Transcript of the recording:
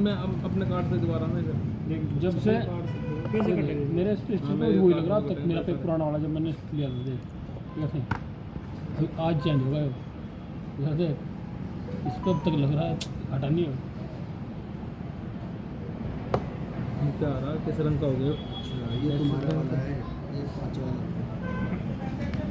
मैं अपने कार्ड से दोबारा ना देख जब से कैसे कटेगा मेरे हाँ, में मेरे वही कार्ड लग रहा में तक कटेगा मेरा पे सर। पुराना वाला जब मैंने लिया था देख ठीक है अभी आज चेंज होगा ये देख इस पर अब तक लग रहा है हटा नहीं हो क्या आ रहा है किस रंग का हो गया अच्छा ये तुम्हारा वाला है ये 5 वाला